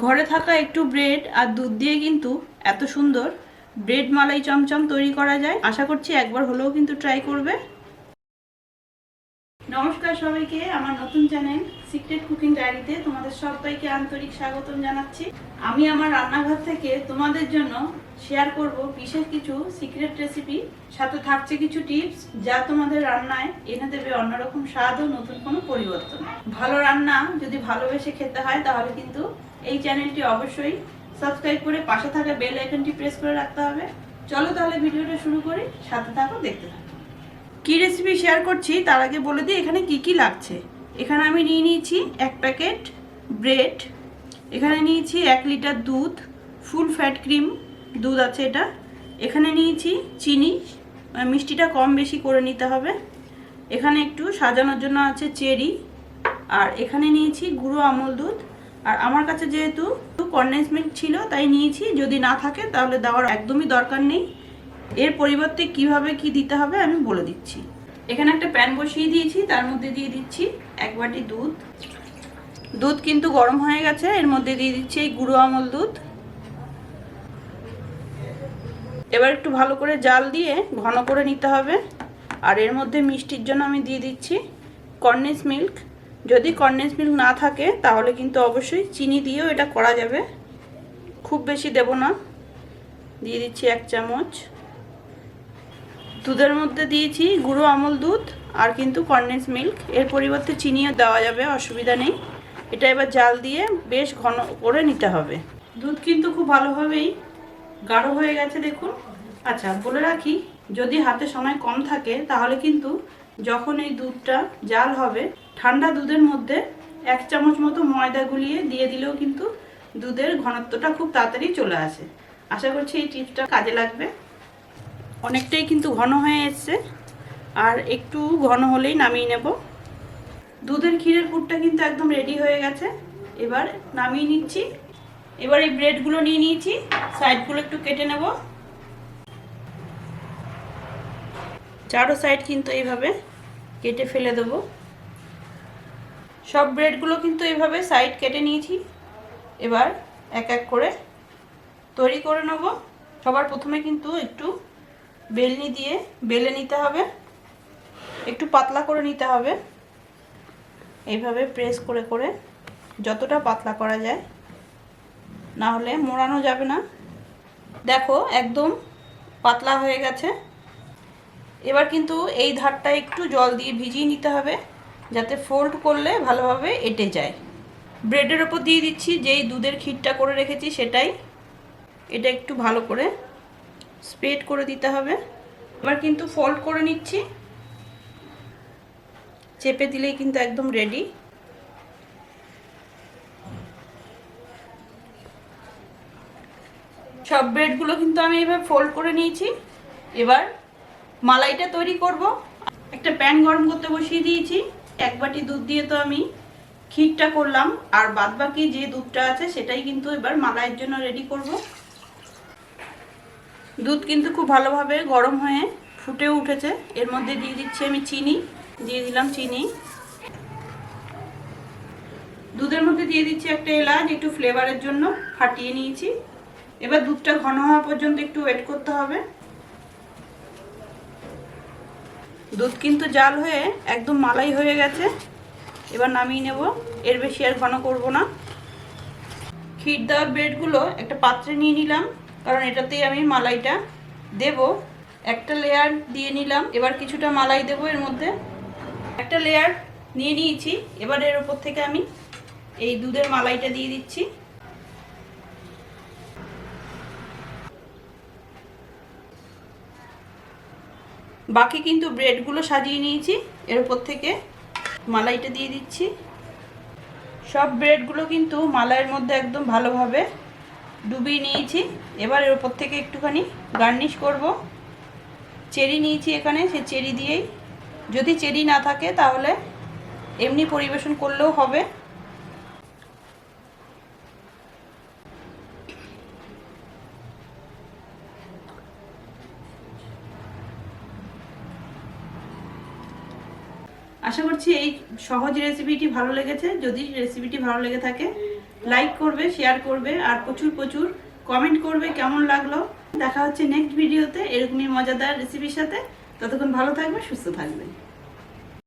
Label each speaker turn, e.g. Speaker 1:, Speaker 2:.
Speaker 1: ঘরে থাকা একটু ব্রেড আর দুধ দিয়ে কিন্তু এত সুন্দর ব্রেড মালাই চমচম তৈরি করা যায়। আশা করছি একবার হলেও কিন্তু ট্রাই করবে। নমস্কার সবাইকে, আমার নতুন চ্যানেল সিক্রেট কুকিং ডায়েরিতে তোমাদের সবাইকে আন্তরিক স্বাগতম জানাচ্ছি। আমি আমার রান্নাঘর থেকে তোমাদের জন্য শেয়ার করব বিশেষ কিছু সিক্রেট রেসিপি, সাথে থাকছে কিছু টিপস যা তোমাদের রান্নায় এনে দেবে অন্যরকম স্বাদ ও নতুন কোনো পরিবর্তন। ভালো রান্না যদি ভালোবেসে খেতে হয় তাহলে কিন্তু এই চ্যানেলটি অবশ্যই সাবস্ক্রাইব করে পাশে থাকা বেল আইকনটি প্রেস করে রাখতে হবে। চলো তাহলে ভিডিওটা শুরু করি, সাথে থাকো, দেখতে থাকো। কি রেসিপি শেয়ার করছি তার আগে বলে দিই এখানে কি কি লাগছে। এখানে আমি নিয়ে নিয়েছি 1 প্যাকেট ব্রেড, এখানে নিয়েছি 1 লিটার দুধ, ফুল ফ্যাট ক্রিম দুধ আছে এটা। এখানে নিয়েছি চিনি, মিষ্টিটা কম বেশি করে নিতে হবে। এখানে একটু সাজানোর জন্য আছে চেরি, আর এখানে নিয়েছি গুঁড়ো আমল দুধ। আর আমার কাছে যেহেতু কনডেন্স মিল্ক ছিল তাই নিয়েছি, যদি না থাকে তাহলে দেওয়ার একদমই দরকার নেই। এর পরিবর্তে কিভাবে কি দিতে হবে আমি বলে দিচ্ছি। এখানে একটা প্যান বসিয়ে দিয়েছি, তার মধ্যে দিয়ে দিচ্ছি 1 বাটি দুধ। দুধ কিন্তু গরম হয়ে গেছে, এর মধ্যে দিয়ে দিচ্ছি এই গুঁড়ো আমল দুধ। এবার একটু ভালো করে জাল দিয়ে ঘন করে নিতে হবে। আর এর মধ্যে মিষ্টির জন্য আমি দিয়ে দিচ্ছি কনডেন্স মিল্ক। যদি কনডেন্স মিল্ক না থাকে তাহলে কিন্তু অবশ্যই চিনি দিয়েও এটা করা যাবে, খুব বেশি দেব না। দিয়ে দিচ্ছি 1 চামচ। দুধের মধ্যে দিয়েছি গুঁড়ো আমল দুধ আর কিন্তু কনডেন্স মিল্ক, এর পরিবর্তে চিনিও দেওয়া যাবে, অসুবিধা নেই। এটা এবার জাল দিয়ে বেশ ঘন করে নিতে হবে। দুধ কিন্তু খুব ভালোভাবেই গাঢ় হয়ে গেছে, দেখুন। আচ্ছা, বলে রাখি, যদি হাতে সময় কম থাকে তাহলে কিন্তু যখন এই দুধটা জাল হবে ঠান্ডা দুধের মধ্যে 1 চামচ মতো ময়দা গুলিয়ে দিয়ে দিলেও কিন্তু দুধের ঘনত্বটা খুব তাড়াতাড়ি চলে আসে। আশা করছি এই টিপসটা কাজে লাগবে। অনেকটাই কিন্তু ঘন হয়ে এসছে, আর একটু ঘন হলেই নামিয়ে নেব। দুধের ক্ষীরের পুরটা কিন্তু একদম রেডি হয়ে গেছে, এবার নামিয়ে নিচ্ছি। এবার এই ব্রেডগুলো নিয়ে নিয়েছি, সাইডগুলো একটু কেটে নেব। চারো সাইড কিন্তু এইভাবে কেটে ফেলে দেব। সব ব্রেডগুলো কিন্তু এইভাবে সাইড কেটে নিয়েছি। এবার এক এক করে তৈরি করে নেব। সবার প্রথমে কিন্তু একটু বেলনি দিয়ে বেলে নিতে হবে, একটু পাতলা করে নিতে হবে। এইভাবে প্রেস করে করে যতটা পাতলা করা যায়, না হলে মোড়ানো যাবে না। দেখো একদম পাতলা হয়ে গেছে। এবার কিন্তু এই ধারটা একটু জল দিয়ে ভিজিয়ে নিতে হবে যাতে ফোল্ড করলে ভালোভাবে এঁটে যায়। ব্রেডের ওপর দিয়ে দিচ্ছি যেই দুধের ক্ষীরটা করে রেখেছি সেটাই। এটা একটু ভালো করে স্প্রেড করে দিতে হবে। এবার কিন্তু ফোল্ড করে নিচ্ছি, চেপে দিলেই কিন্তু একদম রেডি। সব ব্রেডগুলো কিন্তু আমি এভাবে ফোল্ড করে নিয়েছি। এবার মালাইটা তৈরি করব। একটা প্যান গরম করতে বসিয়ে দিয়েছি। 1 বাটি দুধ দিয়ে তো আমি ক্ষীরটা করলাম, আর বাদবাকি যে দুধটা আছে সেটাই কিন্তু এবার মালাইয়ের জন্য রেডি করব। দুধ কিন্তু খুব ভালোভাবে গরম হয়ে ফুটে উঠেছে। এর মধ্যে দিয়ে দিচ্ছি আমি চিনি, দিয়ে দিলাম চিনি। দুধের মধ্যে দিয়ে দিচ্ছি একটা এলাচ, একটু ফ্লেভারের জন্য ফাটিয়ে নিয়েছি। এবার দুধটা ঘন হওয়া পর্যন্ত একটু ওয়েট করতে হবে। দুধ কিন্তু জাল হয়ে একদম মালাই হয়ে গেছে, এবার নামিয়ে নেব। এর বেশি আর ঘন করব না। ক্ষীর দেওয়া ব্রেডগুলো একটা পাত্রে নিয়ে নিলাম, কারণ এটাতেই আমি মালাইটা দেব। একটা লেয়ার দিয়ে নিলাম, এবার কিছুটা মালাই দেব এর মধ্যে। একটা লেয়ার নিয়ে নিয়েছি, এবার এর উপর থেকে আমি এই দুধের মালাইটা দিয়ে দিচ্ছি। বাকি কিন্তু ব্রেডগুলো সাজিয়ে নিয়েছি, এর উপর থেকে মালাইটা দিয়ে দিচ্ছি। সব ব্রেডগুলো কিন্তু মালাইয়ের মধ্যে একদম ভালোভাবে ডুবিয়ে নিয়েছি। এবার এর উপর থেকে একটুখানি গার্নিশ করব। চেরি নিয়েছি এখানে, সেই চেরি দিয়েই, যদি চেরি না থাকে তাহলে এমনি পরিবেশন করলেও হবে। আশা করছি এই সহজ রেসিপিটি ভালো লেগেছে। যদি রেসিপিটি ভালো লেগে থাকে লাইক করবে, শেয়ার করবে আর প্রচুর প্রচুর কমেন্ট করবে কেমন লাগলো। দেখা হচ্ছে নেক্সট ভিডিওতে এরকমই মজাদার রেসিপির সাথে। ততক্ষণ ভালো থাকবে, সুস্থ থাকবে।